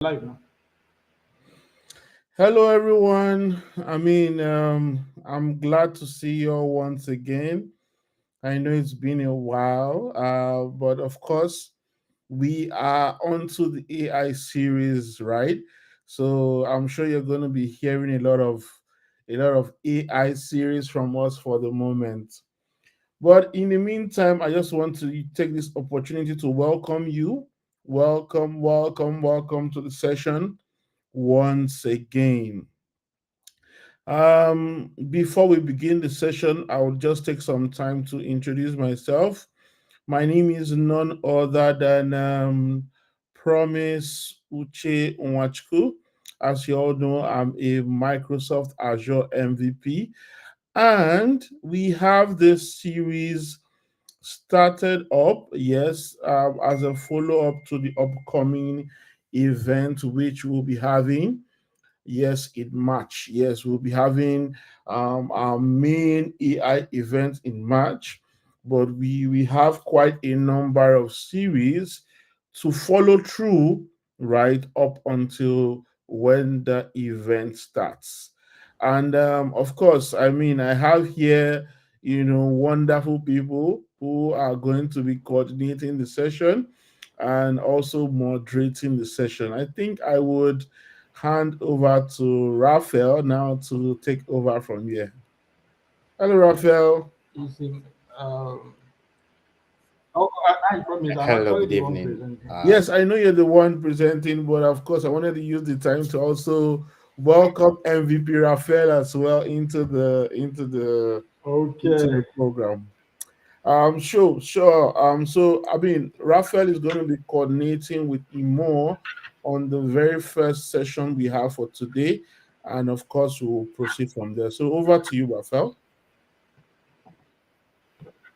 Live now. Hello, everyone. I'm glad to see you all once again. I know it's been a while, but of course, we are onto the AI series, right? So I'm sure you're going to be hearing a lot of AI series from us for the moment. But in the meantime, I just want to take this opportunity to welcome you. Welcome to the session once again. Before we begin the session, I will just take some time to introduce myself. My name is none other than Promise Uche Nwachukwu. As you all know, I'm a Microsoft Azure MVP, and we have this series started up, yes, as a follow up to the upcoming event which we'll be having. Yes, in March. Yes, we'll be having our main AI event in March, but we have quite a number of series to follow through right up until when the event starts. And of course, I have here, wonderful people who are going to be coordinating the session and also moderating the session. I think I would hand over to Raphael now to take over from here. Hello, Raphael. You see, um, I promise I'm Hello, actually good the one evening. presenting. Yes, I know you're the one presenting, but of course, I wanted to use the time to also welcome MVP Raphael as well into the Okay, program. Sure. Raphael is going to be coordinating with Imoh on the very first session we have for today, and of course, we'll proceed from there. So over to you, Raphael.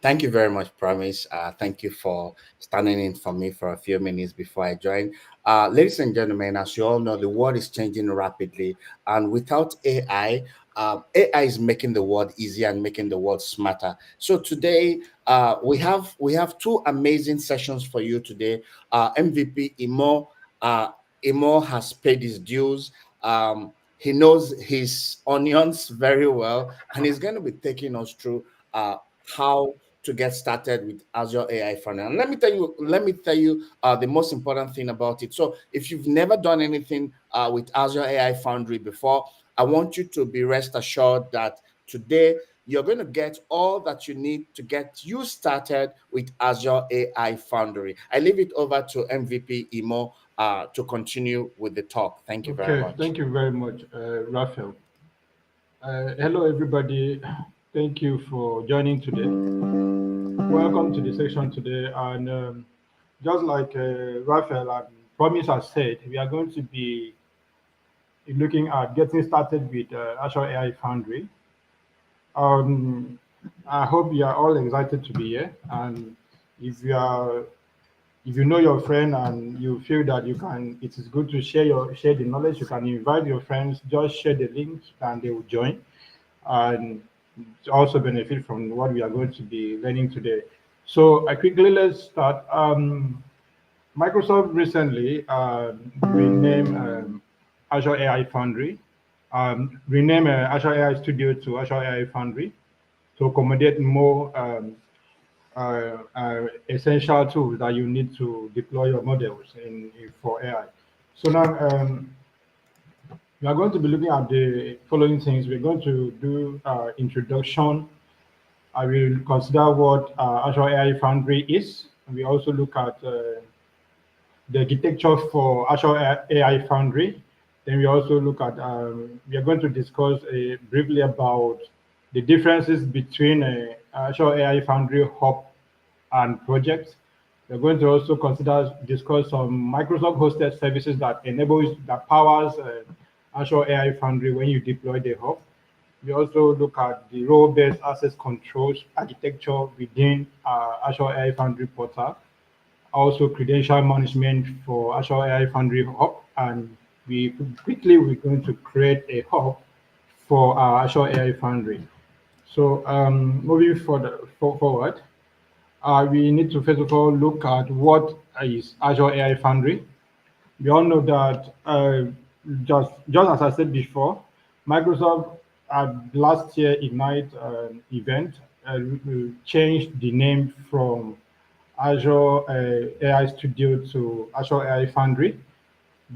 Thank you very much, Promise. Thank you for standing in for me for a few minutes before I join. Ladies and gentlemen, as you all know, the world is changing rapidly, and without AI, AI is making the world easier and making the world smarter. So today, we have two amazing sessions for you today. MVP Imoh, Imoh has paid his dues. He knows his onions very well, and he's going to be taking us through how to get started with Azure AI Foundry. And let me tell you the most important thing about it. So if you've never done anything with Azure AI Foundry before, I want you to be rest assured that today you're going to get all that you need to get you started with Azure AI Foundry. I leave it over to MVP Imoh to continue with the talk. Thank you very okay. much. Thank you very much, Raphael. Hello, everybody. Thank you for joining today. Welcome to the section today. And just like Raphael and Promise has said, we are going to be looking at getting started with Azure AI Foundry. Um, I hope you are all excited to be here. And if you are if you know your friend and you feel that it is good to share the knowledge, you can invite your friends, just share the link and they will join and also benefit from what we are going to be learning today. So I quickly let's start. Microsoft recently renamed Azure AI Foundry, renamed Azure AI Studio to Azure AI Foundry to accommodate more essential tools that you need to deploy your models for AI. So now we are going to be looking at the following things. We're going to do introduction. I will consider what Azure AI Foundry is. And we also look at the architecture for Azure AI Foundry. Then we also look at, we are going to discuss briefly about the differences between Azure AI Foundry Hub and projects. We're going to also discuss some Microsoft hosted services that powers Azure AI Foundry when you deploy the hub. We also look at the role-based access controls architecture within Azure AI Foundry portal, also credential management for Azure AI Foundry Hub, and we're going to create a hub for Azure AI Foundry. So moving forward, we need to first of all look at what is Azure AI Foundry. We all know that just as I said before, Microsoft at last year Ignite event changed the name from Azure AI Studio to Azure AI Foundry.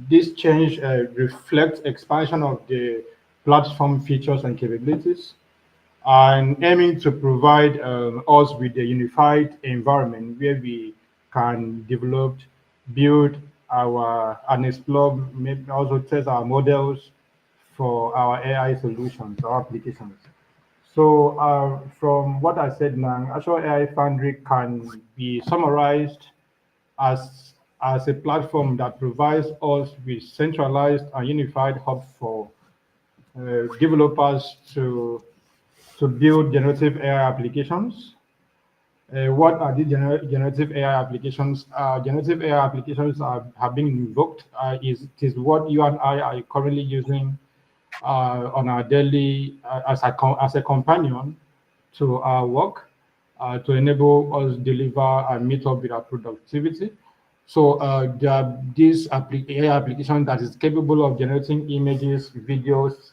This change reflects expansion of the platform features and capabilities, and aiming to provide us with a unified environment where we can develop, build our and explore, maybe also test our models for our AI solutions, our applications. So from what I said now, Azure AI Foundry can be summarized as as a platform that provides us with centralized and unified hub for developers to build generative AI applications. What are the generative AI applications? Generative AI applications have been invoked. It is what you and I are currently using on our daily as a companion to our work to enable us deliver and meet up with our productivity. So there are this AI application that is capable of generating images, videos,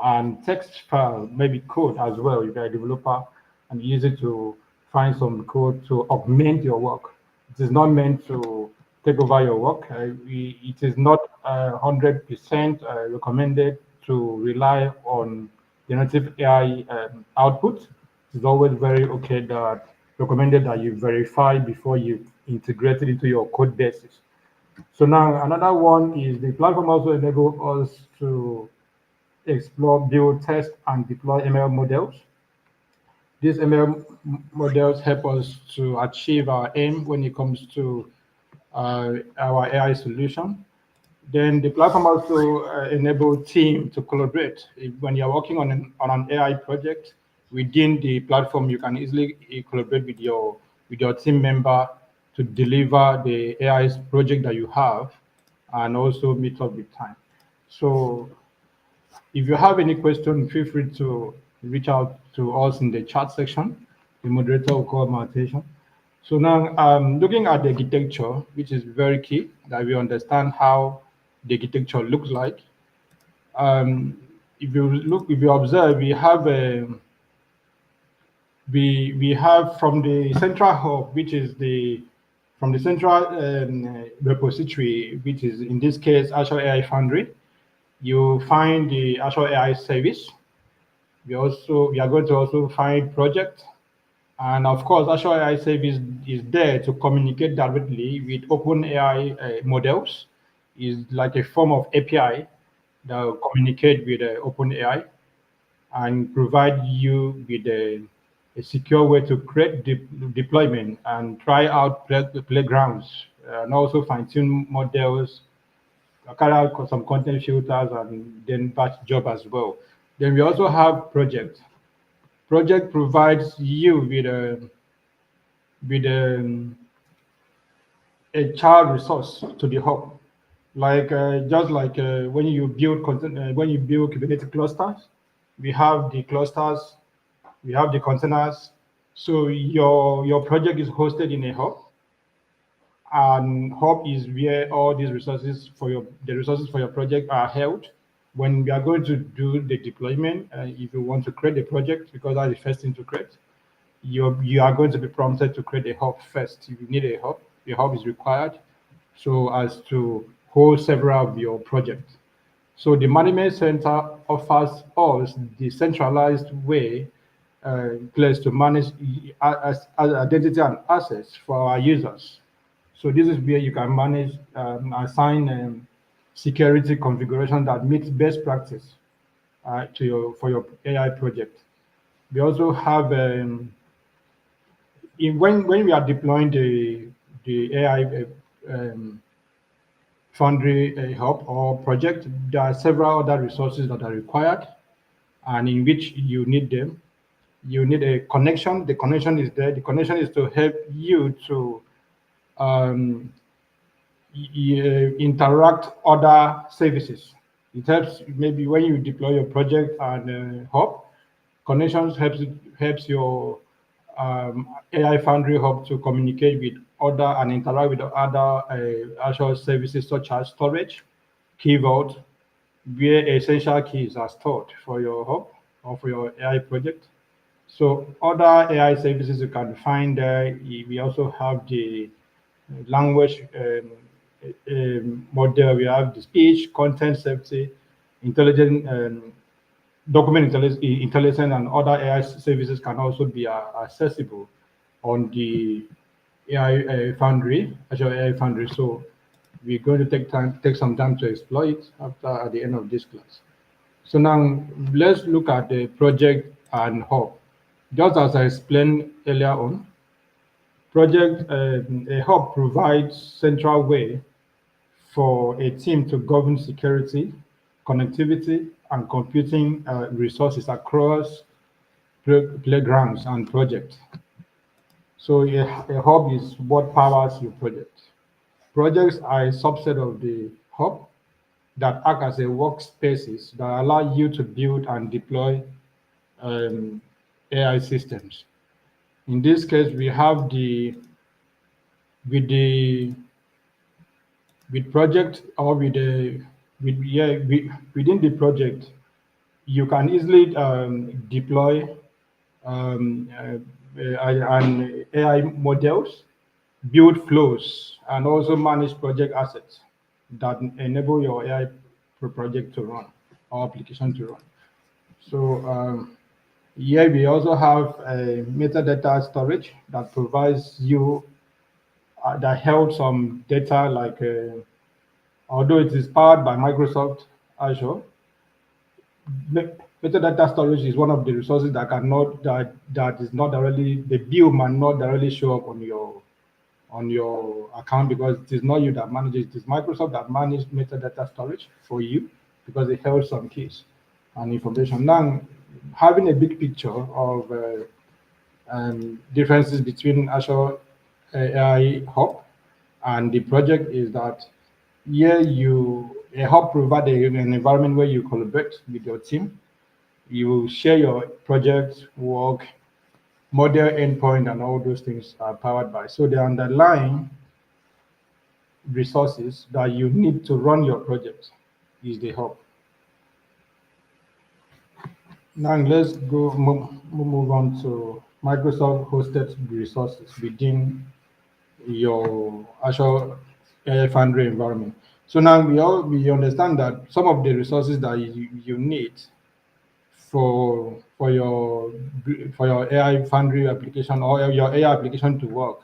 and text file, maybe code as well if you're a developer and use it to find some code to augment your work. It is not meant to take over your work. It is not 100% recommended to rely on generative AI output. It's always very okay that recommended that you verify before you integrate it into your code bases. So now another one is the platform also enable us to explore, build, test, and deploy ML models. These ML models help us to achieve our aim when it comes to our AI solution. Then the platform also enable team to collaborate. When you're working on an AI project within the platform, you can easily collaborate with your team member to deliver the AI project that you have, and also meet up with time. So if you have any question, feel free to reach out to us in the chat section. The moderator will call my attention. So now, looking at the architecture, which is very key, that we understand how the architecture looks like. If you observe, we have from the central hub, which is from the central repository, which is in this case Azure AI Foundry. You find the Azure AI service. We are going to also find project, and of course Azure AI service is there to communicate directly with open AI models. Is like a form of API that will communicate with open AI and provide you with a secure way to create deployment and try out playgrounds, and also fine tune models, carry out some content filters, and then batch job as well. Then we also have project. Project provides you with a child resource to the hub, like just like when you build Kubernetes clusters, we have the clusters, we have the containers. So your project is hosted in a hub, and hub is where all these resources for the resources for your project are held. When we are going to do the deployment, if you want to create a project, because that's the first thing to create, you are going to be prompted to create a hub first. If you need a hub is required, so as to hold several of your projects. So the management center offers us the centralized way place to manage as identity and access for our users. So this is where you can manage, assign security configuration that meets best practice for your AI project. We also have when we are deploying the AI Foundry hub or project, there are several other resources that are required, and in which you need them. You need a connection. The connection is there. The connection is to help you to um, interact other services. It helps maybe when you deploy your project and hub, connections helps your AI Foundry hub to communicate with other and interact with other Azure services such as storage, key vault, where essential keys are stored for your hub or for your AI project. So other AI services you can find there. We also have the language model. We have the speech, content safety, intelligent document intelligence, and other AI services can also be accessible on the AI Foundry, Azure AI Foundry. So we're going to take some time to explore it at the end of this class. So now let's look at the project and hub. Just as I explained earlier on, project a hub provides central way for a team to govern security, connectivity, and computing resources across playgrounds and projects. So a hub is what powers your project. Projects are a subset of the hub that act as a workspaces that allow you to build and deploy um, AI systems. In this case, we have with the with project or with the with yeah within the project, you can easily deploy and AI models, build flows, and also manage project assets that enable your AI project to run or application to run. So here we also have a metadata storage that provides you that held some data like although it is powered by Microsoft Azure, metadata storage is one of the resources that that is not directly the bill might not directly show up on your account because it is not you that manages it is Microsoft that manages metadata storage for you because it holds some keys and information. Now, having a big picture of differences between Azure AI Hub and the project is that here a hub provides an environment where you collaborate with your team. You share your project work, model endpoint, and all those things are powered by. So the underlying resources that you need to run your project is the hub. Now let's move on to Microsoft hosted resources within your Azure AI Foundry environment. So now we understand that some of the resources that you need for your AI Foundry application or your AI application to work,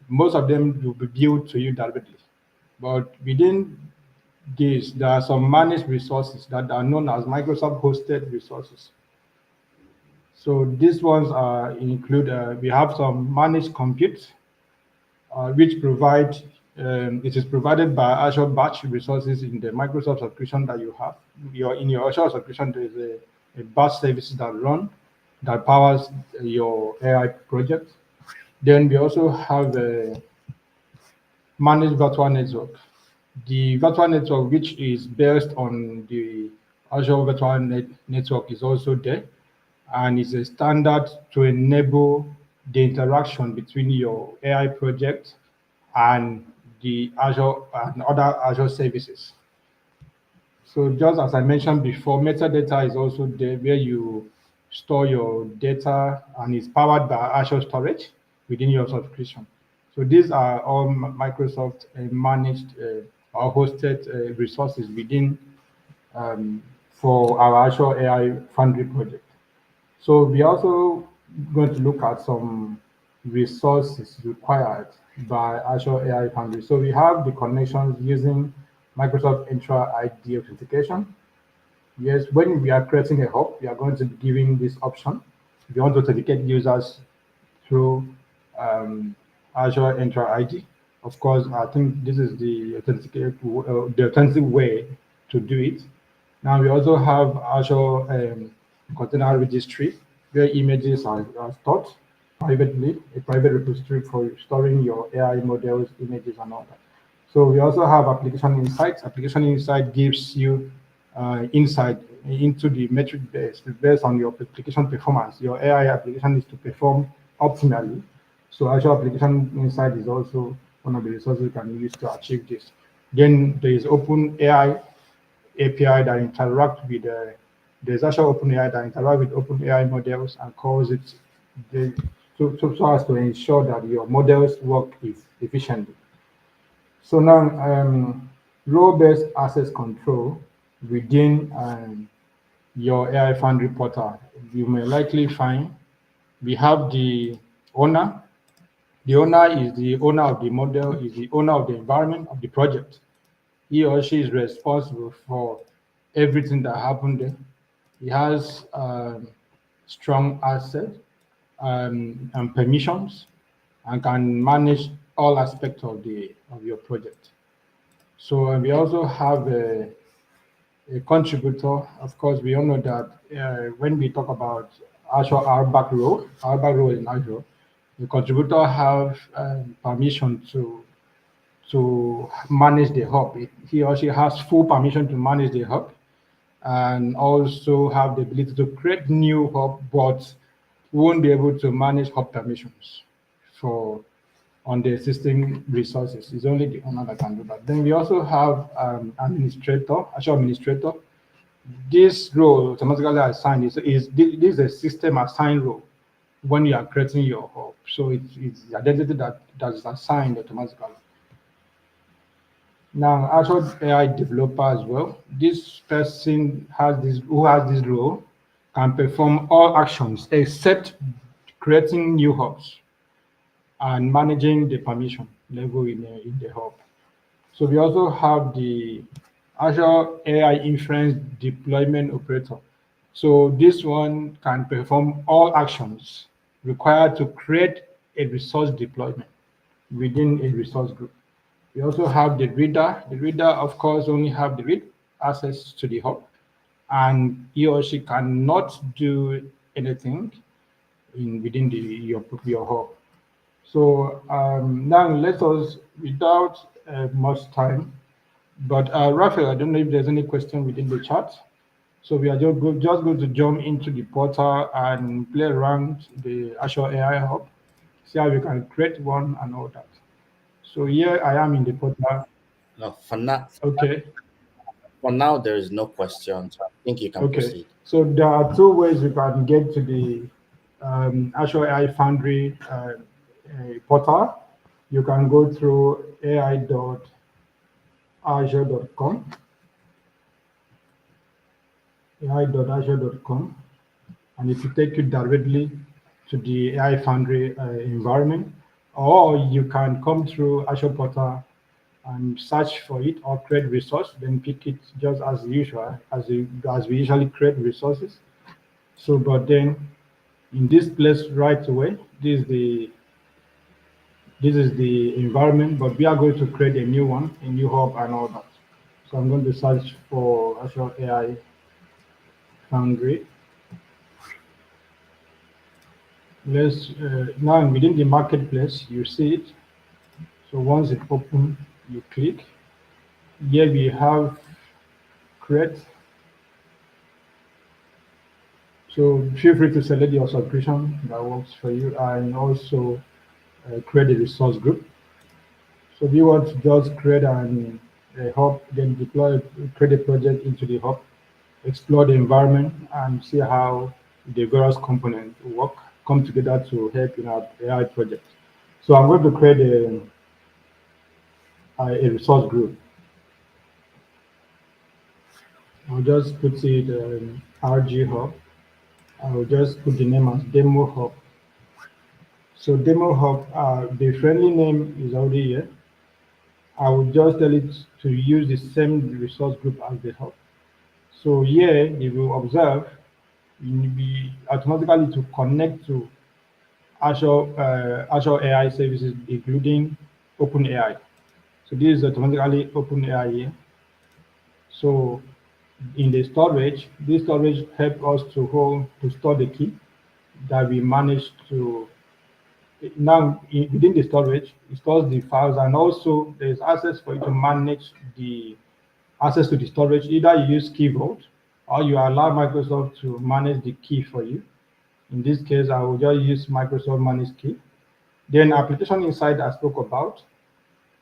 most of them will be built to you directly. But within this, there are some managed resources that are known as Microsoft hosted resources. So these ones are include we have some managed compute, which provide it is provided by Azure Batch resources in the Microsoft subscription that you have. In your Azure subscription, there is a batch service that powers your AI project. Then we also have a managed virtual network. The virtual network, which is based on the Azure Virtual Network, is also there, and is a standard to enable the interaction between your AI project and the Azure and other Azure services. So just as I mentioned before, metadata is also there where you store your data and it's powered by Azure storage within your subscription. So these are all Microsoft managed or hosted resources within for our Azure AI Foundry project. So we also going to look at some resources required by Azure AI Foundry. So we have the connections using Microsoft Entra ID authentication. Yes, when we are creating a hub, we are going to be giving this option. If you want to authenticate users through Azure Entra ID, of course, I think this is the authentic way to do it. Now we also have Azure Container Registry, where images are stored privately, a private repository for storing your AI models, images, and all that. So we also have Application Insights. Application Insight gives you insight into the metric based on your application performance. Your AI application needs to perform optimally. So Azure Application Insight is also one of the resources you can use to achieve this. Then there is Open AI API that interact with there's Azure Open AI that interact with Open AI models and calls it the, so as to ensure that your models work efficiently. So now, role-based access control within your AI Foundry portal, you may likely find we have the owner. The owner is the owner of the model, is the owner of the environment of the project. He or she is responsible for everything that happened there. He has strong assets and permissions and can manage all aspects of your project. So we also have a contributor. Of course, we all know that when we talk about Azure our back role in Azure, the contributor have permission to manage the hub. He or she has full permission to manage the hub and also have the ability to create new hub, but won't be able to manage hub permissions for on the existing resources. It's only the owner that can do that. Then we also have administrator, Azure administrator. This role automatically assigned this is a system assigned role when you are creating your hub. So it's the identity that is assigned automatically. Now, Azure AI developer as well. This person who has this role can perform all actions except creating new hubs and managing the permission level in the hub. So we also have the Azure AI Inference Deployment Operator. So this one can perform all actions required to create a resource deployment within a resource group. We also have the reader. The reader, of course, only have the read access to the hub, and he or she cannot do anything within your hub. So now let us, without much time, but Raphael, I don't know if there's any question within the chat. So we are just going to jump into the portal and play around the Azure AI Hub, see how we can create one and all that. So here I am in the portal. No, Okay, for now, there is no question. So I think you can okay. proceed. So there are two ways you can get to the Azure AI Foundry portal. You can go through ai.azure.com, ai.azure.com, and it will take you directly to the AI Foundry environment, or you can come through Azure portal and search for it or create resource, then pick it just as usual, as we usually create resources. So, but then in this place right away, this is the environment, but we are going to create a new one, a new hub and all that. So I'm going to search for Azure AI Foundry. Let's now within the marketplace, you see it. So once it opens, you click. Here we have create. So feel free to select your subscription that works for you and also create a resource group. So if you want to just create a hub, then create a project into the hub, explore the environment and see how the various components work, come together to help in our AI project. So I'm going to create a resource group. I'll just put it RG Hub. I'll just put the name as Demo Hub. So Demo Hub, the friendly name is already here. I will just tell it to use the same resource group as the hub. So here you will observe you will be automatically to connect to Azure AI services, including OpenAI. So this is automatically OpenAI here. So in the storage, this storage helps us to store the key that we managed to now within the storage. It stores the files and also there's access for you to manage the access to the storage. Either you use Key Vault or you allow Microsoft to manage the key for you. In this case, I will just use Microsoft Managed Key. Then application inside I spoke about.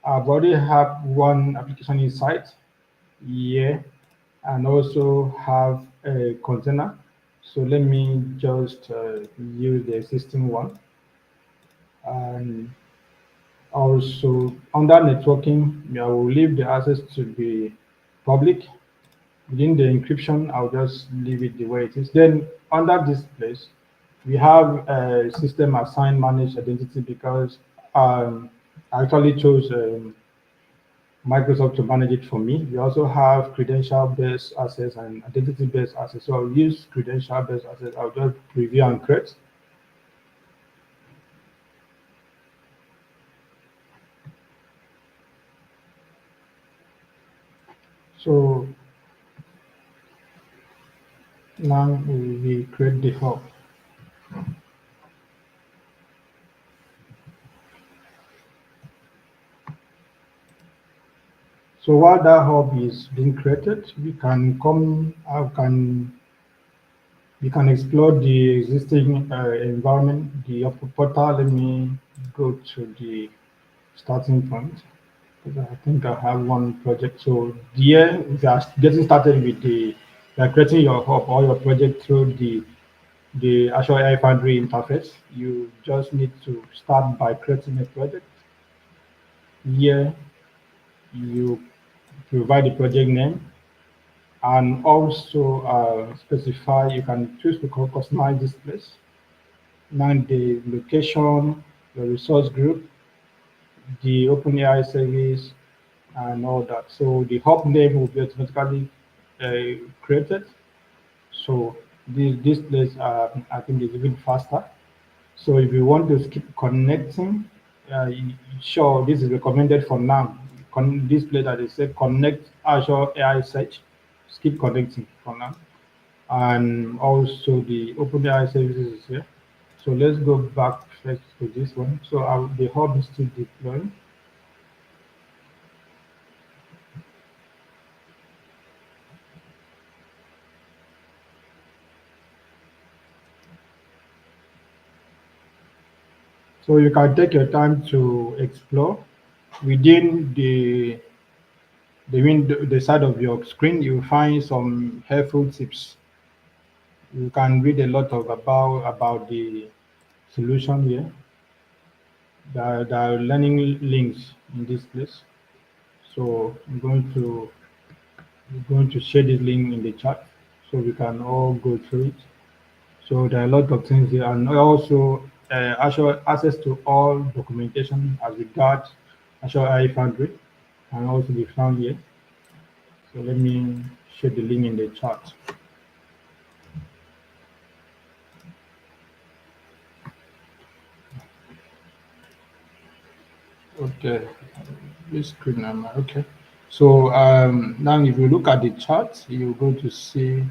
I've already have one application inside here and also have a container. So let me just use the existing one. And also under networking, I will leave the access to be public. Within the encryption, I'll just leave it the way it is. Then under this place, we have a system assigned managed identity because I actually chose Microsoft to manage it for me. We also have credential-based access and identity-based access. So I'll use credential-based access. I'll just preview and create. So now we create the hub. So while that hub is being created, we can explore the existing environment, the portal. Let me go to the starting point because I think I have one project. So here we are getting started with you are creating your hub or your project through the Azure AI Foundry interface. You just need to start by creating a project. Here you provide the project name and also specify, you can choose to customize this place. Now the location, the resource group, the OpenAI service, and all that. So the hub name will be automatically created. So this place, I think, is even faster. So if you want to keep connecting, sure, this is recommended for now. This place that they say connect Azure AI Search, just keep connecting for now. And also the OpenAI services is here. So let's go back first to this one. So the hub is still deploying. So you can take your time to explore within the window, the side of your screen. You find some helpful tips. You can read a lot of about the solution here. There are learning links in this place. So I'm going to share this link in the chat so we can all go through it. So there are a lot of things here, and also Azure access to all documentation as regards Azure AI Foundry can also be found here. So let me share the link in the chat. Okay, this screen number. Okay. So now if you look at the chart, you're going to see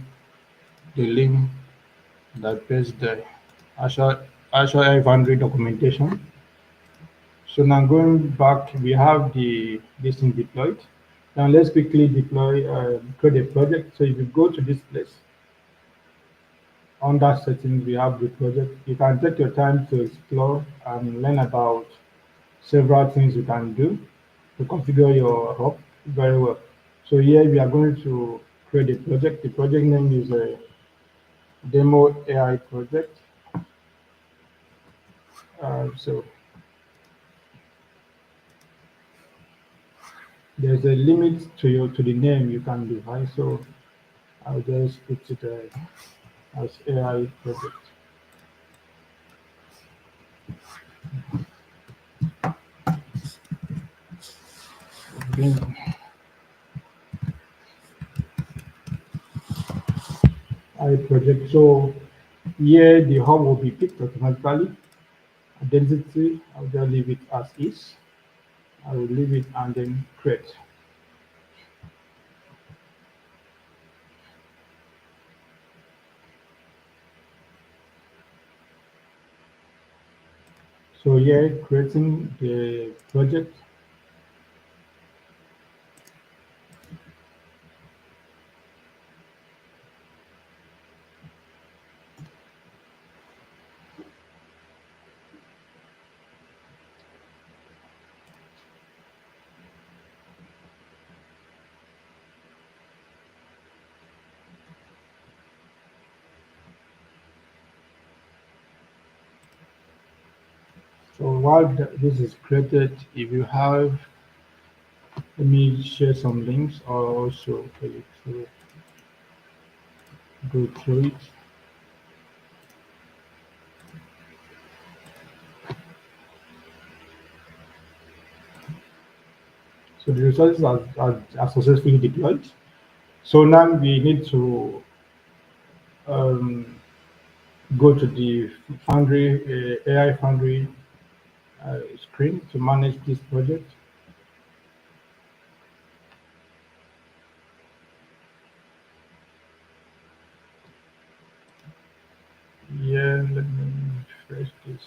the link that is the Azure Azure AI Foundry documentation. So now going back, we have this thing deployed. Now let's quickly deploy, create a project. So if you go to this place, under settings, we have the project. You can take your time to explore and learn about several things you can do to configure your hub very well. So here we are going to create a project. The project name is a demo AI project. So there's a limit to the name you can define. So I'll just put it as AI project. AI project. So here the hub will be picked automatically. Identity, I'll just leave it as is. I will leave it and then create. So here creating the project. So while this is created, if you have, let me share some links or also for you to go through it. So the resources are successfully deployed. So now we need to um, go to the Foundry AI Foundry screen to manage this project. Yeah, let me refresh this.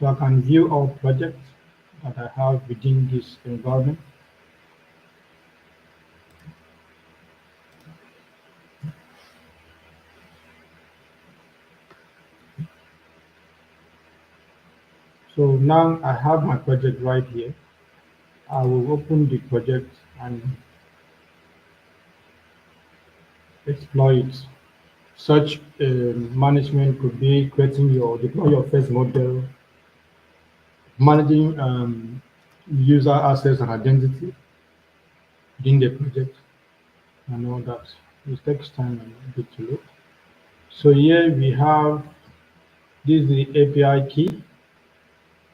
So I can view all projects that I have within this environment. So now I have my project right here. I will open the project and explore it. Such management could be creating your deploy your first model, managing user access and identity within the project, and all that. It takes time and a bit to load. So here we have this is the API key,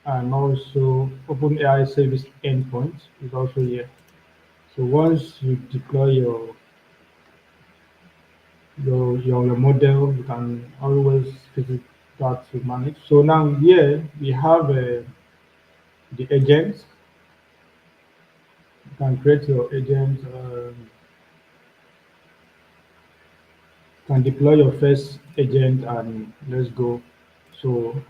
and also OpenAI service endpoint is also here. So once you deploy your model, you can always visit that to manage. So now here we have the agents. You can create your agent, can deploy your first agent, and let's go. So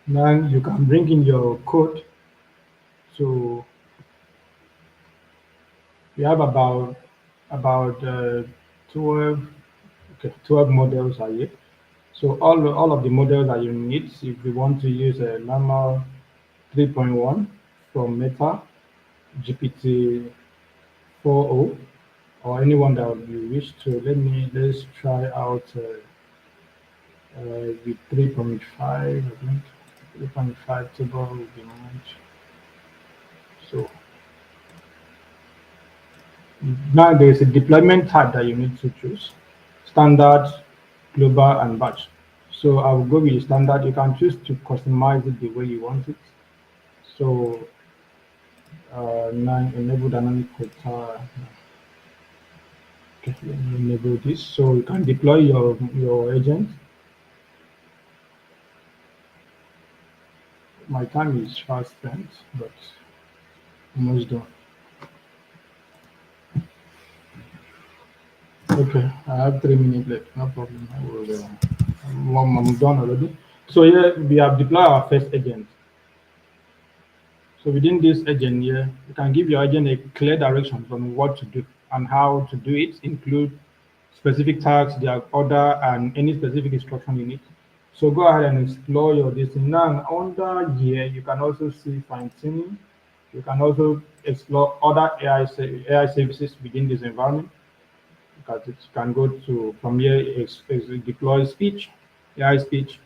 now you can bring in your code. So we have about 12, okay, 12 models are here. So all of the models that you need, if you want to use a normal 3.1 from Meta, GPT 4.0, or anyone that you wish to, let's try out with 3.5. I think 3.5 table will be much. So now there's a deployment type that you need to choose: standard, global, and batch. So I will go with the standard. You can choose to customize it the way you want it. So now enable dynamic quota. Okay, let me enable this. So you can deploy your agent. My time is fast spent, but almost done. Okay, I have 3 minutes left. No problem. I will. I'm done already. So here we have deployed our first agent. So within this agent here, you can give your agent a clear direction on what to do and how to do it, include specific tasks, their order, and any specific instruction you need. So go ahead and explore your destiny. Now under here, you can also see fine tuning. You can also explore other AI services within this environment, because it can go to from here deploy speech, AI speech,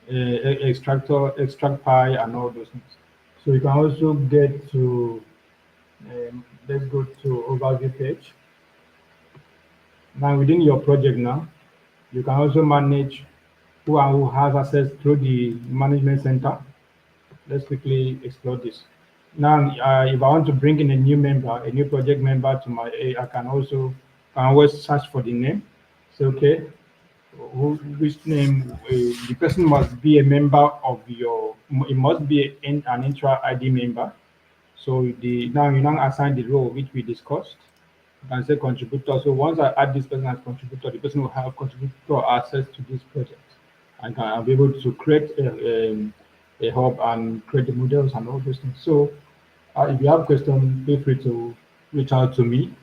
extract pi, and all those things. So you can also get to let's go to overview page. Now within your project now, you can also manage who has access through the management center. Let's quickly explore this. Now, if I want to bring in a new member, a new project member to my, I can always search for the name. Say, okay, which name? The person must be a member of your. It must be an intra ID member. So now you now assign the role which we discussed. You can say contributor. So once I add this person as contributor, the person will have contributor access to this project, and can be able to create a hub and create the models and all those things. So if you have questions, feel free to reach out to me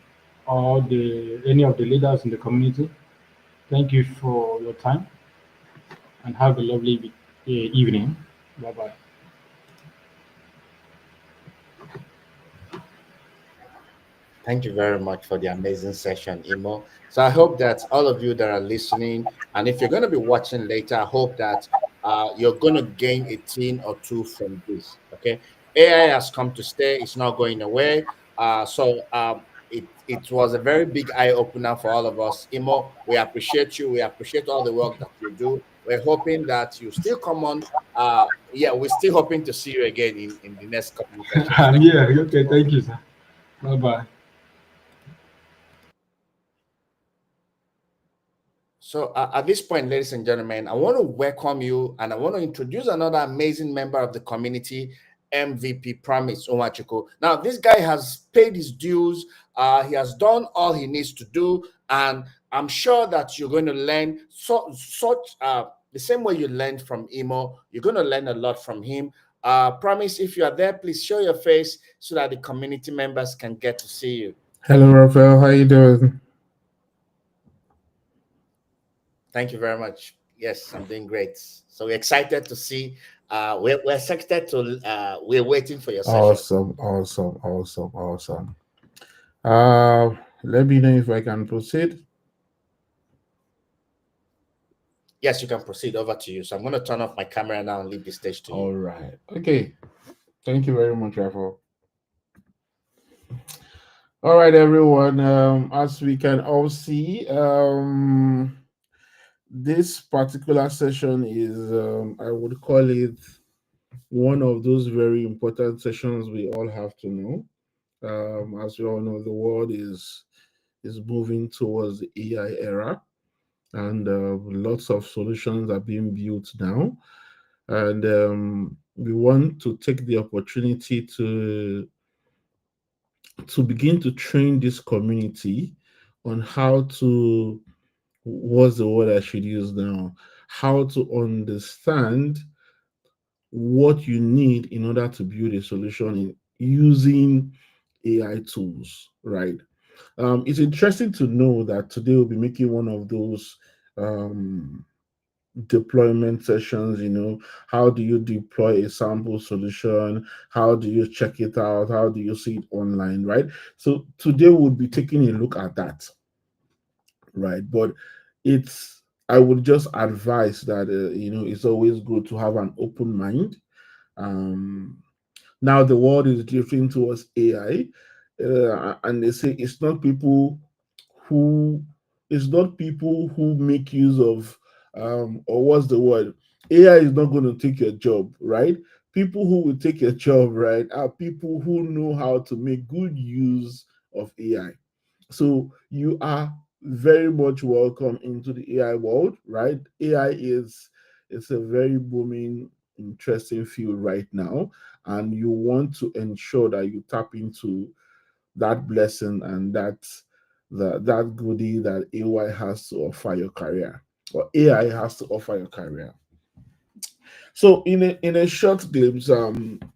or the any of the leaders in the community. Thank you for your time and have a lovely evening. Bye bye. Thank you very much for the amazing session, Imo. So I hope that all of you that are listening, and if you're going to be watching later, I hope that you're going to gain a thing or two from this. Okay, AI has come to stay; it's not going away. It was a very big eye opener for all of us. Imo, we appreciate you. We appreciate all the work that you do. We're hoping that you still come on. Yeah, we're still hoping to see you again in the next couple of sessions. I'm Thank you here. very much, Okay, Imo. thank you, sir. Bye bye. So at this point, ladies and gentlemen, I want to welcome you and I want to introduce another amazing member of the community, MVP Promise Nwachukwu. Now, this guy has paid his dues. He has done all he needs to do, and I'm sure that you're going to learn the same way you learned from Imo. You're going to learn a lot from him. Promise, if you are there, please show your face so that the community members can get to see you. Hello, Raphael. How you doing? Thank you very much. Yes, I'm doing great. So we're excited to see. We're excited to. We're waiting for your session. Awesome, awesome, awesome, awesome. Uh, Let me know if I can proceed. Yes, you can proceed. Over to you. So I'm going to turn off my camera now and leave the stage to you. All right. Okay. Thank you very much, Raphael. All right, everyone. As we can all see, this particular session is, I would call it one of those very important sessions we all have to know. As we all know, the world is moving towards the AI era, and lots of solutions are being built now. And we want to take the opportunity to begin to train this community on how to, what's the word I should use now, how to understand what you need in order to build a solution in using AI tools, right? It's interesting to know that today we'll be making one of those um, deployment sessions. How do you deploy a sample solution? How do you check it out? How do you see it online, right? So today we'll be taking a look at that, right? But it's, I would just advise that it's always good to have an open mind. um Now the world is drifting towards AI, and they say who it's not people who make use of, or what's the word? AI is not going to take your job, right? People who will take your job, right, are people who know how to make good use of AI. So you are very much welcome into the AI world, right? AI is, it's a very booming, interesting field right now, and you want to ensure that you tap into that blessing and that goodie that AI has to offer your career, or AI has to offer your career. So in a short glimpse,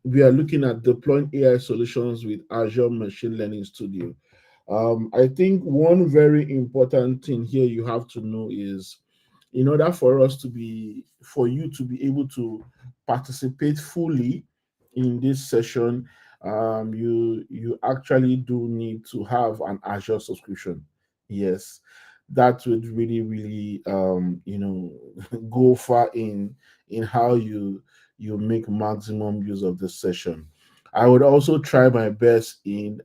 we are looking at deploying AI solutions with Azure Machine Learning Studio. I think one very important thing here you have to know is, in order for you to be able to participate fully in this session, you actually do need to have an Azure subscription. Yes, that would really, really, go far in how you make maximum use of the session. I would also try my best in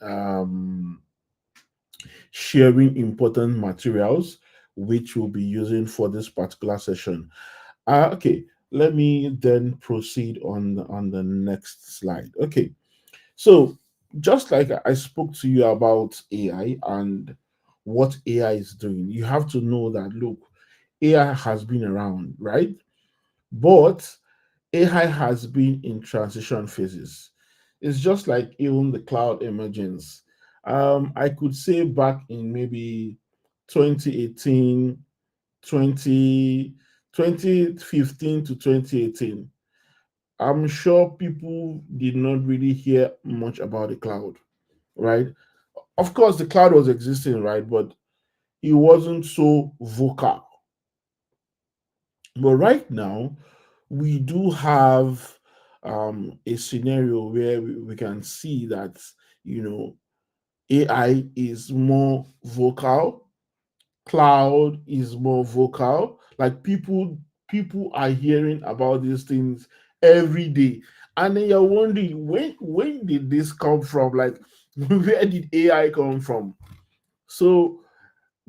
sharing important materials which we'll be using for this particular session. Okay, let me then proceed on the next slide. Okay, so just like I spoke to you about AI and what AI is doing, you have to know that, look, AI has been around, right? But AI has been in transition phases. It's just like even the cloud emergence. I could say back in maybe 2018, 2015 to 2018, I'm sure people did not really hear much about the cloud, right? Of course, the cloud was existing, right? But it wasn't so vocal, But right now, we do have a scenario where we can see that, you know, AI is more vocal, cloud is more vocal. Like people are hearing about these things every day. And then you're wondering when did this come from? Like where did AI come from? So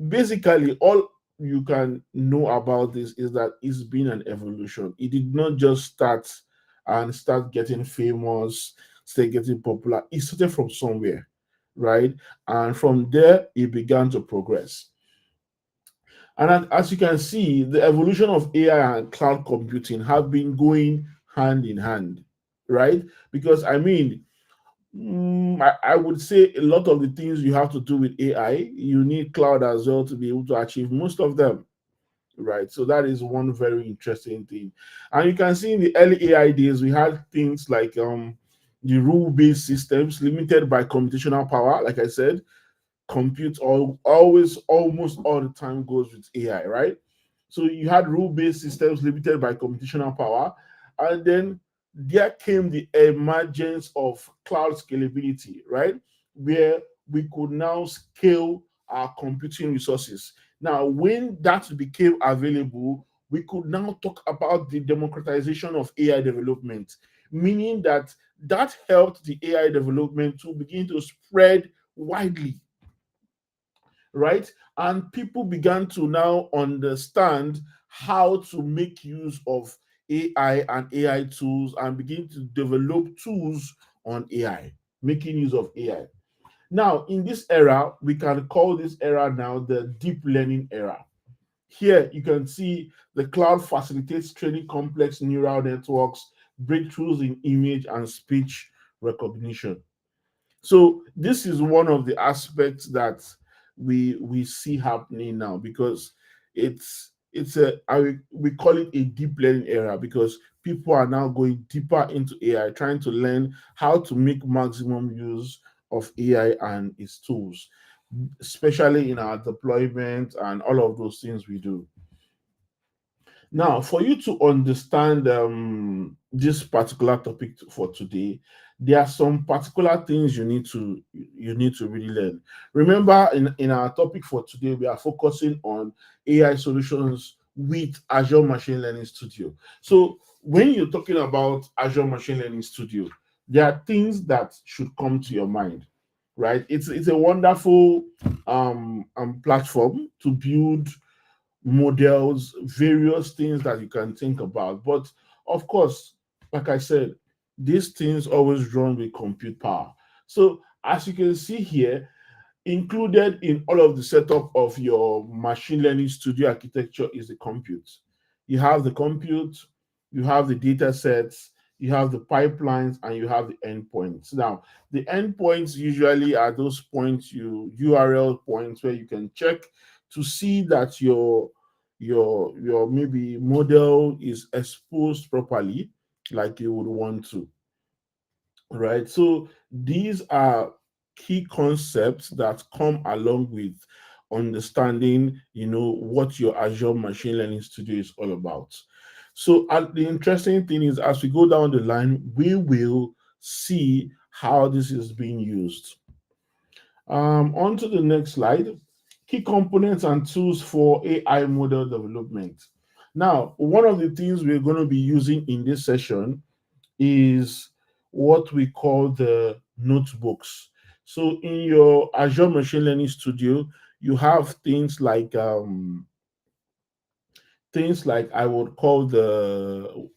basically all you can know about this is that it's been an evolution. It did not just start getting famous, start getting popular. It started from somewhere, right? And from there it began to progress. And as you can see, the evolution of AI and cloud computing have been going hand in hand, right? Because I mean, I would say a lot of the things you have to do with AI, you need cloud as well to be able to achieve most of them, right? So that is one very interesting thing. And you can see in the early AI days, we had things like the rule-based systems limited by computational power, like I said, compute always almost all the time goes with AI, right? So you had rule-based systems limited by computational power, and then there came the emergence of cloud scalability, right? Where we could now scale our computing resources. Now, when that became available, we could now talk about the democratization of AI development, meaning that that helped the AI development to begin to spread widely, right? And people began to now understand how to make use of AI and AI tools and begin to develop tools on AI, making use of AI. Now, in this era, we can call this era now the deep learning era. Here, you can see the cloud facilitates training complex neural networks, breakthroughs in image and speech recognition. So this is one of the aspects that we see happening now, because we call it a deep learning era, because people are now going deeper into AI, trying to learn how to make maximum use of AI and its tools, especially in our deployment and all of those things we do. Now, for you to understand this particular topic for today, there are some particular things you need to really learn. Remember, in our topic for today, we are focusing on AI solutions with Azure Machine Learning Studio. So, when you're talking about Azure Machine Learning Studio, there are things that should come to your mind, right? It's a wonderful platform to build models, various things that you can think about. But of course, like I said, these things always run with compute power. So as you can see here, included in all of the setup of your machine learning studio architecture is the compute. You have the compute, you have the data sets, you have the pipelines, and you have the endpoints. Now, the endpoints usually are those points, URL points, where you can check to see that your maybe model is exposed properly, like you would want to, right? So these are key concepts that come along with understanding, what your Azure Machine Learning Studio is all about. So, and the interesting thing is, as we go down the line, we will see how this is being used. On to the next slide. Key components and tools for AI model development. Now, one of the things we're going to be using in this session is what we call the notebooks. So in your Azure Machine Learning Studio, you have things like I would call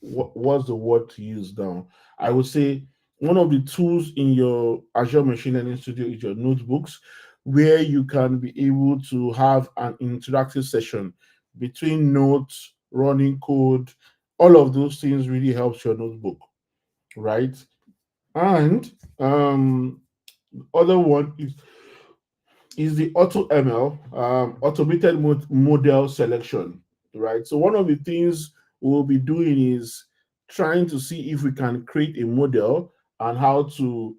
what's the word to use now? I would say one of the tools in your Azure Machine Learning Studio is your notebooks, where you can be able to have an interactive session between notes, running code. All of those things really helps your notebook, right? And other one is the auto ML, automated model selection, right? So one of the things we'll be doing is trying to see if we can create a model and how to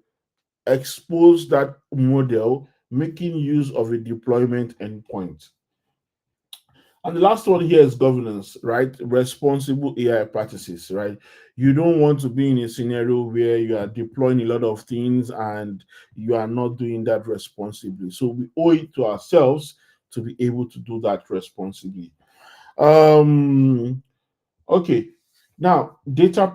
expose that model, making use of a deployment endpoint. And the last one here is governance, right? Responsible AI practices, right? You don't want to be in a scenario where you are deploying a lot of things and you are not doing that responsibly. So we owe it to ourselves to be able to do that responsibly. Um, Okay, now data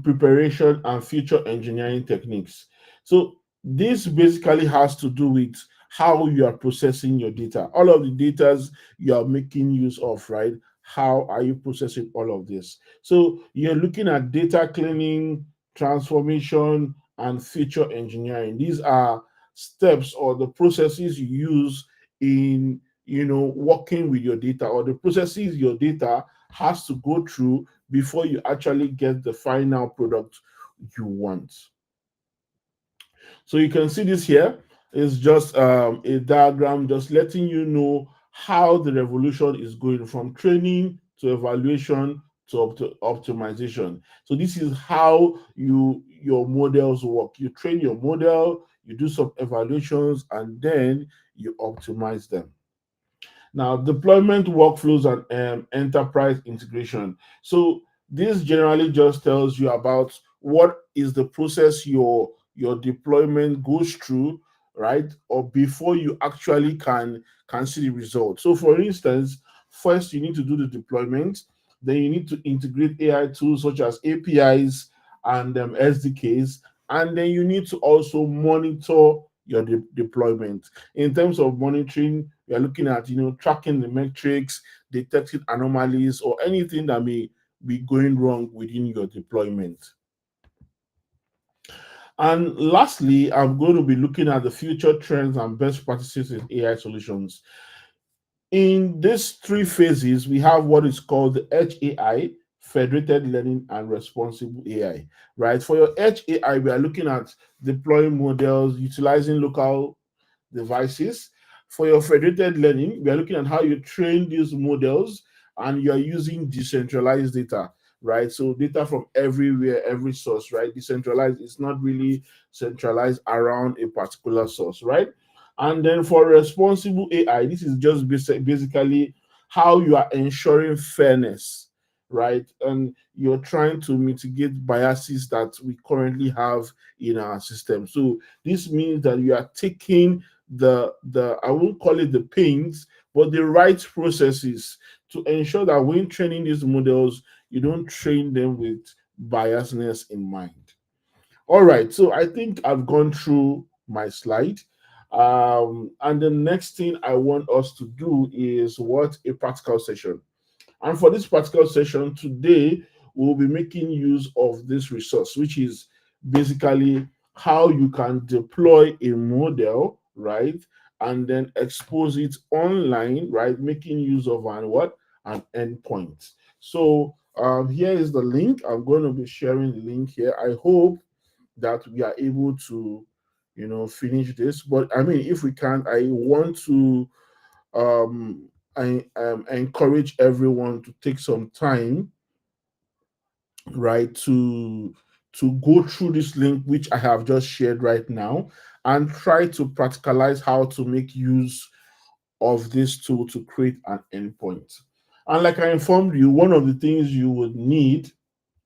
preparation and future engineering techniques. So this basically has to do with how you are processing your data. All of the data you are making use of, right? How are you processing all of this? So you're looking at data cleaning, transformation, and feature engineering. These are steps or the processes you use in working with your data, or the processes your data has to go through before you actually get the final product you want. So you can see this here is just a diagram just letting you know how the revolution is going from training to evaluation to optimization. So this is how your models work. You train your model, you do some evaluations, and then you optimize them. Now, deployment workflows and enterprise integration. So this generally just tells you about what is the process your deployment goes through, right? Or before you actually can see the result. So, for instance, first you need to do the deployment, then you need to integrate AI tools such as APIs and SDKs, and then you need to also monitor your deployment. In terms of monitoring, we are looking at tracking the metrics, detecting anomalies, or anything that may be going wrong within your deployment. And lastly, I'm going to be looking at the future trends and best practices in AI solutions. In these three phases, we have what is called the Edge AI, federated learning, and responsible AI. Right? For your Edge AI, we are looking at deploying models, utilizing local devices. For your federated learning, we are looking at how you train these models and you are using decentralized data, right? So data from everywhere, every source, right? Decentralized is not really centralized around a particular source, right? And then for responsible AI, this is just basically how you are ensuring fairness, right? And you're trying to mitigate biases that we currently have in our system. So this means that you are taking the I won't call it the pains, but the right processes to ensure that when training these models, you don't train them with biasness in mind. All right, so I think I've gone through my slide. And the next thing I want us to do is what a practical session. And for this practical session today, we'll be making use of this resource, which is basically how you can deploy a model, right? And then expose it online, right? Making use of an endpoint. So here is the link. I'm going to be sharing the link here. I hope that we are able to, finish this. But I mean, if we can't, I want to encourage everyone to take some time, right, to go through this link which I have just shared right now and try to practicalize how to make use of this tool to create an endpoint. And like I informed you, one of the things you would need,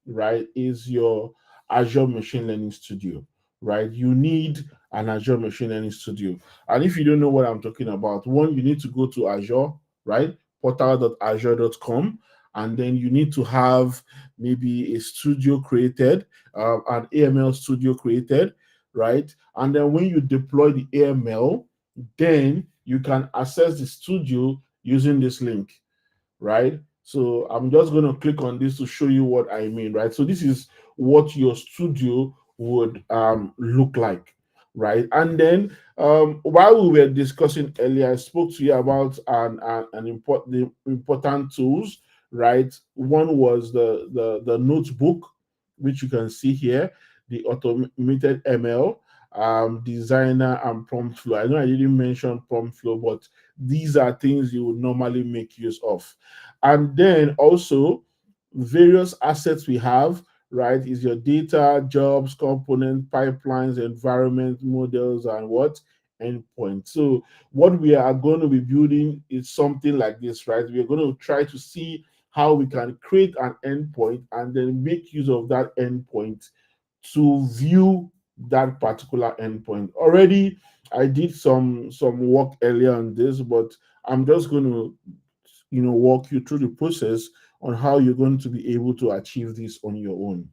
right, is your Azure Machine Learning Studio, right? You need an Azure Machine Learning Studio. And if you don't know what I'm talking about, one, you need to go to Azure, right? portal.azure.com. And then you need to have maybe a studio created, an AML studio created, right? And then when you deploy the AML, then you can access the studio using this link, right? So I'm just going to click on this to show you what I mean, right? So this is what your studio would look like, right? And then while we were discussing earlier, I spoke to you about the important tools, right? One was the notebook, which you can see here, the automated ML, designer, and prompt flow. I know I didn't mention prompt flow, but these are things you would normally make use of. And then also various assets we have, right, is your data, jobs, component, pipelines, environment, models, and what? endpoint. So what we are going to be building is something like this, right? We are going to try to see how we can create an endpoint and then make use of that endpoint to view that particular endpoint. Already, I did some work earlier on this, but I'm just going to walk you through the process on how you're going to be able to achieve this on your own.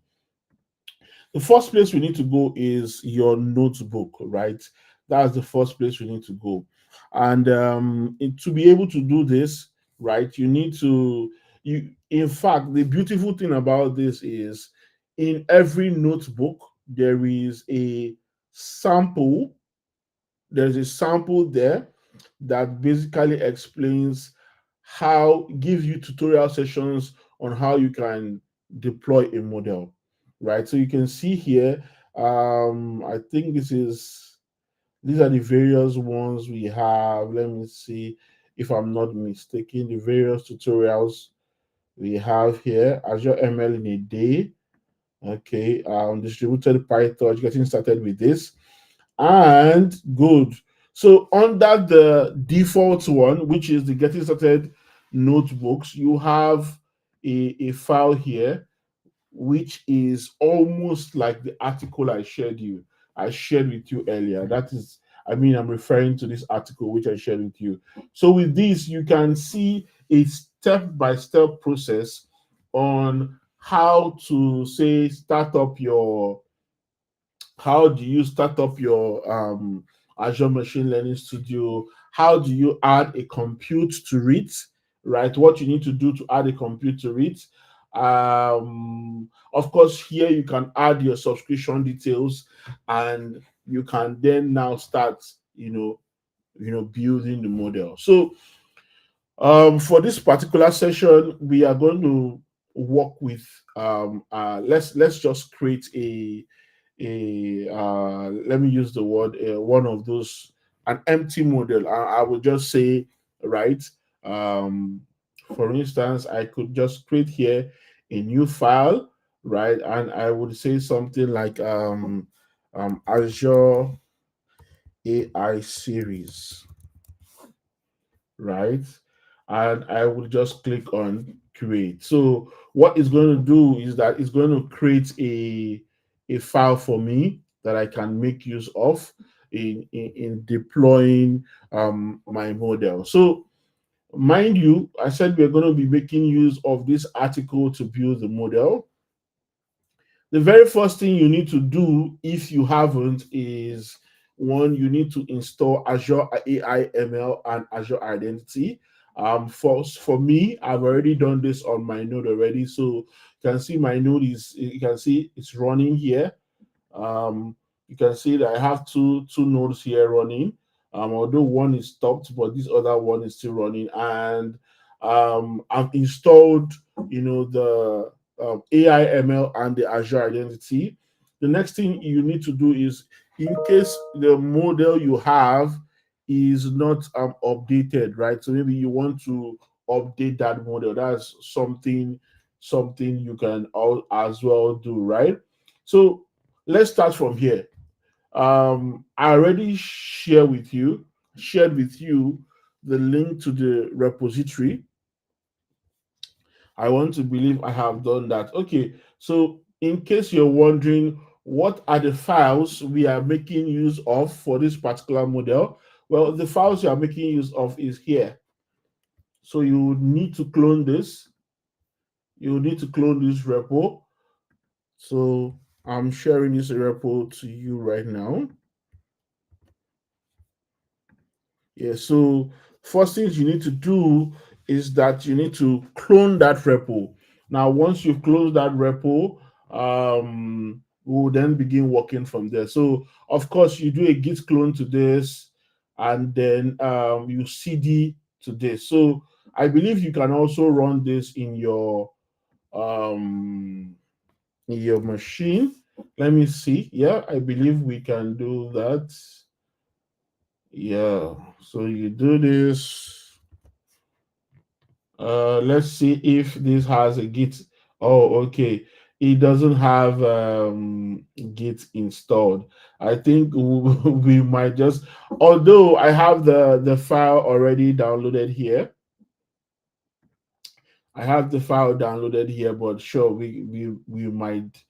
The first place we need to go is your notebook, right? That's the first place we need to go. And to be able to do this, right, you need to, in fact, the beautiful thing about this is in every notebook, there is a sample, there's a sample there that basically explains how, gives you tutorial sessions on how you can deploy a model, right? So you can see here, I think these are the various ones we have. Let me see if I'm not mistaken, the various tutorials we have here. Azure ML in a day. Okay, distributed PyTorch, getting started with this. And good. So under the default one, which is the getting started notebooks, you have a file here which is almost like the article I shared with you earlier. That is, I mean, I'm referring to this article which I shared with you. So with this, you can see a step-by-step process on how to say start up your how do you start up your Azure Machine Learning Studio? How do you add a compute to it? Right? What you need to do to add a compute to it. Of course, here you can add your subscription details, and you can then now start, building the model. So for this particular session, we are going to work with let's just create a let me use the word one of those, an empty model. I would just say, right, um for instance, I could just create here a new file, right, and I would say something like Azure AI series, right? And I will just click on create. So what it's going to do is that it's going to create a file for me that I can make use of in deploying my model. So mind you, I said we're going to be making use of this article to build the model. The very first thing you need to do, if you haven't, is one, you need to install Azure AI ML and Azure Identity. For me, I've already done this on my node already. So you can see my node you can see it's running here. um, you can see that I have two nodes here running. Although one is stopped, but this other one is still running. And I've installed, the AI ML and the Azure Identity. The next thing you need to do is, in case the model you have is not updated, right? So maybe you want to update that model. That's something you can all as well do, right? So let's start from here. I already shared with you the link to the repository. I want to believe I have done that. Okay, so in case you're wondering what are the files we are making use of for this particular model, well, the files you are making use of is here. So you would need to clone this. You would need to clone this repo. So I'm sharing this repo to you right now. Yeah, so first things you need to do is that you need to clone that repo. Now, once you've closed that repo, we'll then begin working from there. So, of course, you do a git clone to this, and then you cd to this. So, I believe you can also run this in your machine. Let me see. Yeah, I believe we can do that. Yeah, so you do this. Let's see if this has a git. Oh, okay. it doesn't have Git installed. I think we might just, although I have the file already downloaded here. I have the file downloaded here, but sure, we might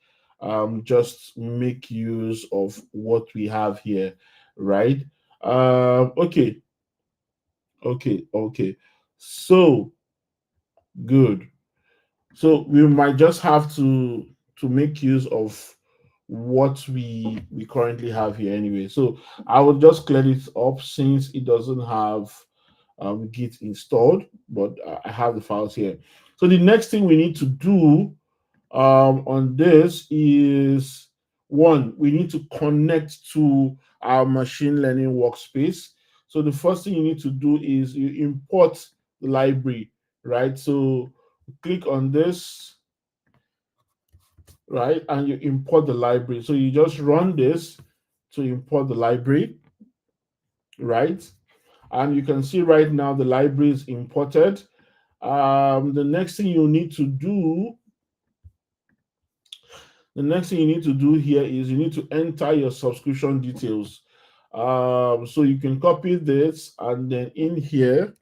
just make use of what we have here, right? Okay, okay. So good. So we might just have to make use of what we currently have here anyway. So I will just clear it up since it doesn't have Git installed, but I have the files here. So the next thing we need to do on this is, one, we need to connect to our machine learning workspace. So the first thing you need to do is you import the library, right? So click on this, right, and you import the library. So you just run this to import the library, right? And you can see right now the library is imported. The next thing you need to do, here is you need to enter your subscription details. So you can copy this, and then in here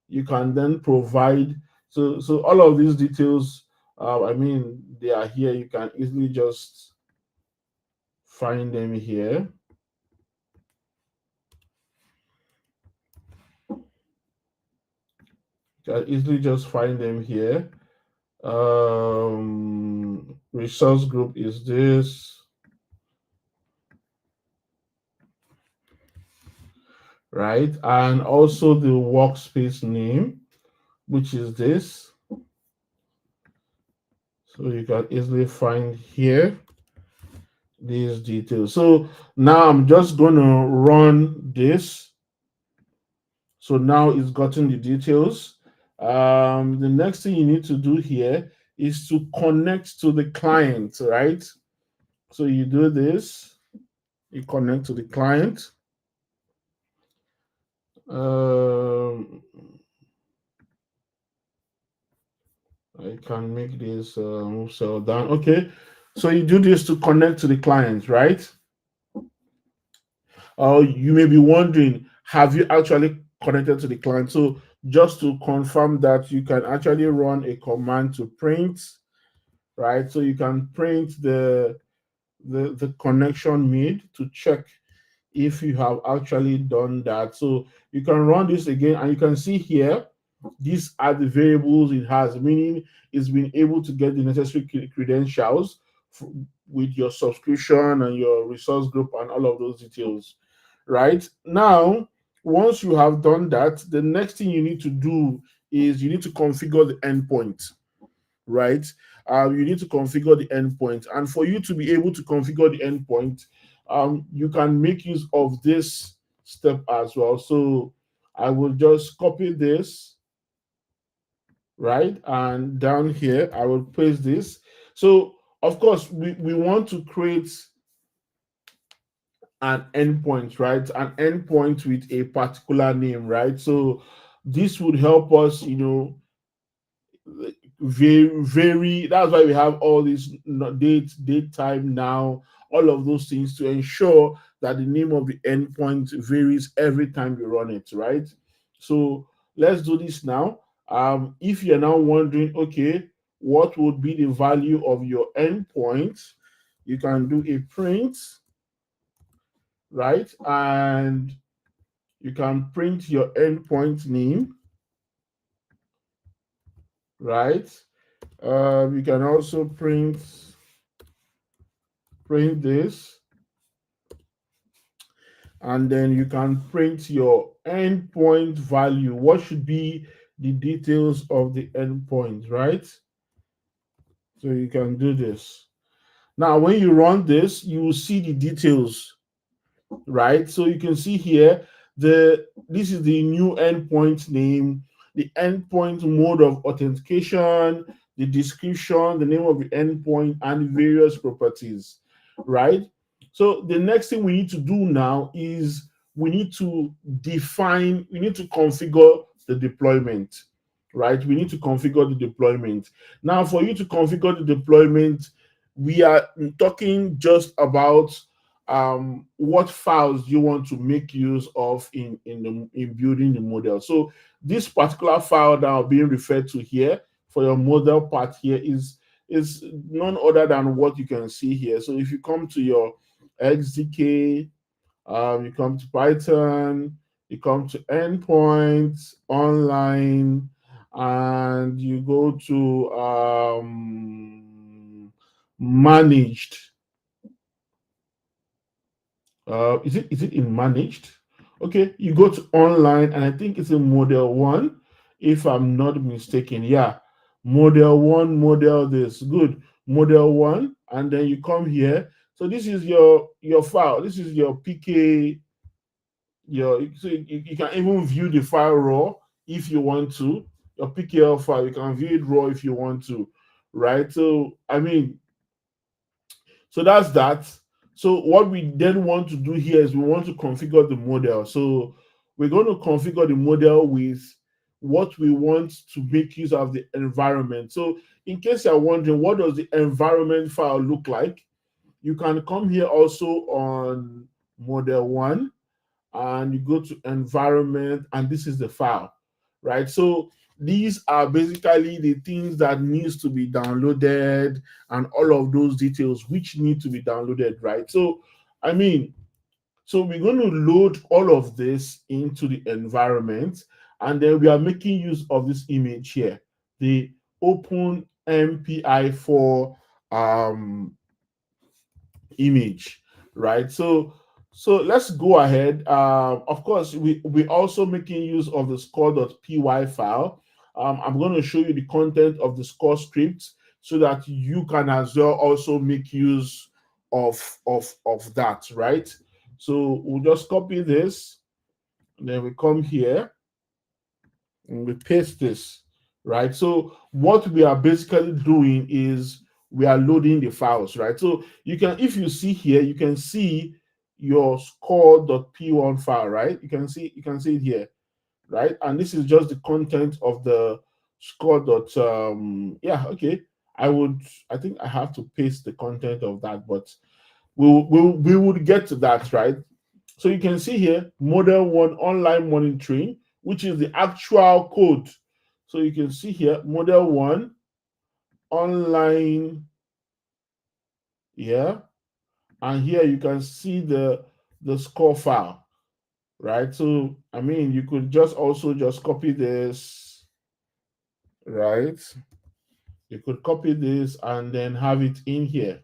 you can then provide. So all of these details, I mean, they are here. You can easily just find them here. You can easily just find them here. Resource group is this, right? And also the workspace name, which is this. So you can easily find here these details. So now I'm just going to run this. So now it's gotten the details. The next thing you need to do here is to connect to the client, right? So you do this, you connect to the client. I can make this move cell down. Okay, so you do this to connect to the client, right? You may be wondering, have you actually connected to the client? So just to confirm that, you can actually run a command to print, right? So you can print the connection made to check if you have actually done that. So you can run this again, and you can see here, these are the variables it has, meaning it's been able to get the necessary credentials with your subscription and your resource group and all of those details. Right now, once you have done that, the next thing you need to do is you need to configure the endpoint, right? You need to configure the endpoint, and for you to be able to configure the endpoint, you can make use of this step as well. So I will just copy this, right, and down here I will paste this. So of course we want to create an endpoint, right? An endpoint with a particular name, right? So this would help us, very. That's why we have all these date, time, now, all of those things to ensure that the name of the endpoint varies every time you run it, right? So let's do this now. If you're now wondering, okay, what would be the value of your endpoint, you can do a print, right? And you can print your endpoint name, right? You can also print this, and then you can print your endpoint value. What should be the details of the endpoint, right? So you can do this. Now, when you run this, you will see the details, right? So you can see here, this is the new endpoint name, the endpoint mode of authentication, the description, the name of the endpoint, and various properties, right? So the next thing we need to do now is we need to configure the deployment, right? We need to configure the deployment. Now, for you to configure the deployment, we are talking just about what files you want to make use of in building the model. So this particular file that being referred to here for your model part here is none other than what you can see here. So if you come to your XDK, you come to Python, you come to endpoints, online, and you go to managed. Is it in managed? Okay, you go to online, and I think it's in model one, if I'm not mistaken. Yeah, model one, model this. Good. Model one, and then you come here. So this is your file. This is your PK. So you can even view the file raw if you want to. Your PKL file, you can view it raw if you want to, right? So I mean, so that's that. So what we then want to do here is we want to configure the model. So we're going to configure the model with what we want to make use of the environment. So in case you're wondering, what does the environment file look like? You can come here also on model one, and you go to environment, and this is the file, right? So these are basically the things that needs to be downloaded and all of those details which need to be downloaded, right? So I mean, so we're going to load all of this into the environment, and then we are making use of this image here, the open MPI4 image, right? So let's go ahead. Of course, we also making use of the score.py file. I'm going to show you the content of the score script so that you can as well also make use of that, right? So we'll just copy this, and then we come here and we paste this, right? So what we are basically doing is we are loading the files, right? So you can, if you see here, you can see your score.p1 file, right? You can see it here, right? And this is just the content of the score dot yeah, okay. I think I have to paste the content of that, but we would get to that, right? So you can see here, model one online monitoring, which is the actual code. So you can see here, model one online, yeah, and here you can see the score file, right? So I mean, you could just also just copy this, right? You could copy this and then have it in here,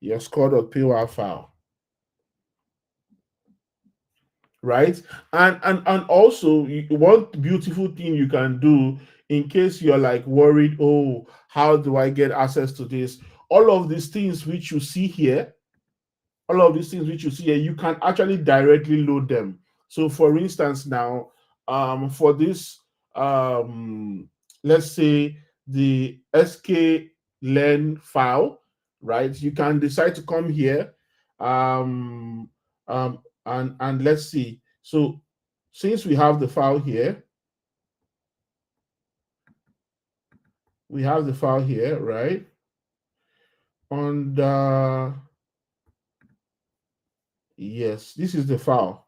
your score.py file, right? And also, one beautiful thing you can do in case you're like worried, oh, how do I get access to this? All of these things which you see here, all of these things which you see here, you can actually directly load them. So for instance, now for this let's say the sklearn file, right? You can decide to come here, um, and let's see. So since we have the file here, right? And yes, this is the file,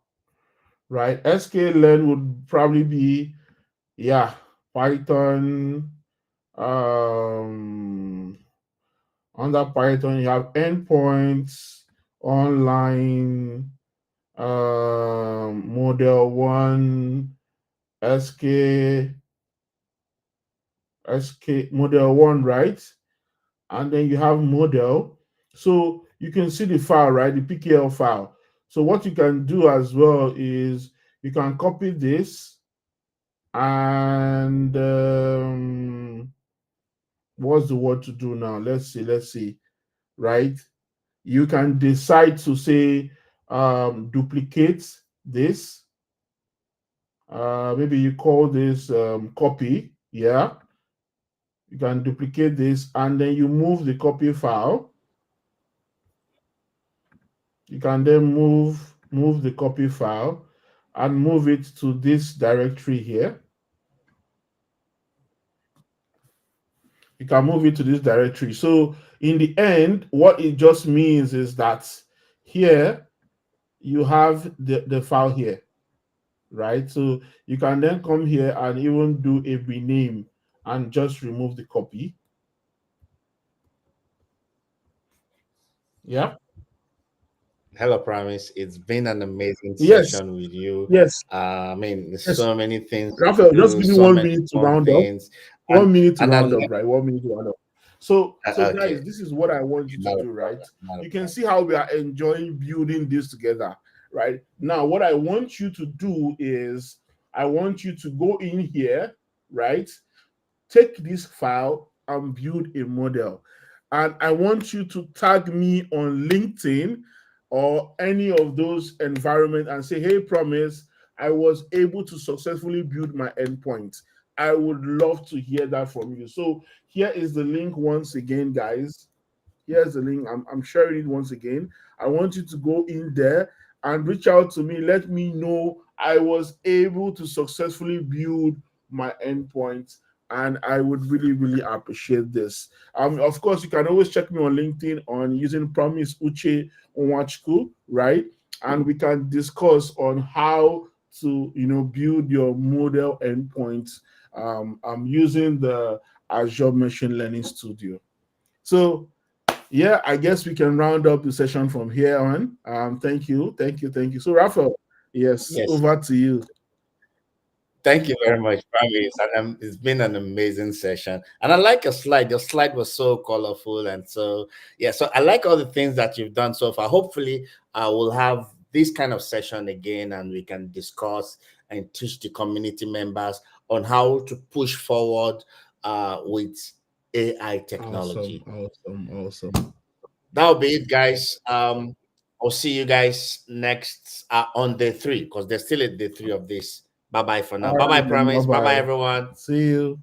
right? Sklearn would probably be, yeah, Python. Um, Under Python, you have endpoints, online, model one, SK, model one, right? And then you have model. So you can see the file, right? The PKL file. So what you can do as well is you can copy this, and what's the word to do now? Let's see, right? You can decide to say duplicate this. Maybe you call this copy. Yeah, you can duplicate this, and then you move the copy file. You can then move the copy file and move it to this directory here. You can move it to this directory. So in the end, what it just means is that here you have the file here, right? So you can then come here and even do a rename and just remove the copy. Yeah. Hello, Promise. It's been an amazing Yes. session with you. Yes. I mean, there's Yes. so many things Raphael, to just do, give me so one many minute to fun round up. things, and 1 minute to I round up, like. right? 1 minute to round up. So Okay, guys, this is what I want you to not a do, right? problem. Not a You can problem. see how we are enjoying building this together, right? Now, what I want you to do is I want you to go in here, right? Take this file and build a model. And I want you to tag me on LinkedIn or any of those environments and say, hey, Promise, I was able to successfully build my endpoint. I would love to hear that from you. So here is the link once again, guys. Here's the link. I'm sharing it once again. I want you to go in there and reach out to me. Let me know I was able to successfully build my endpoint. And I would really, really appreciate this. Of course, you can always check me on LinkedIn on using Promise Uche Nwachukwu, right? And we can discuss on how to, build your model endpoints. I'm using the Azure Machine Learning Studio. So yeah, I guess we can round up the session from here on. Thank you, thank you, thank you. So, Raphael, yes, Yes. over to you. Thank you very much, Promise. And it's been an amazing session. And I like your slide. Your slide was so colorful. And so, yeah, so I like all the things that you've done so far. Hopefully, we'll have this kind of session again and we can discuss and teach the community members on how to push forward with AI Awesome, technology. awesome, awesome. That'll be it, guys. I'll see you guys next on day 3 because there's still a day 3 of this. Bye bye for now. All Bye bye, right, then, bye Promise. Bye bye, bye. everyone. See you.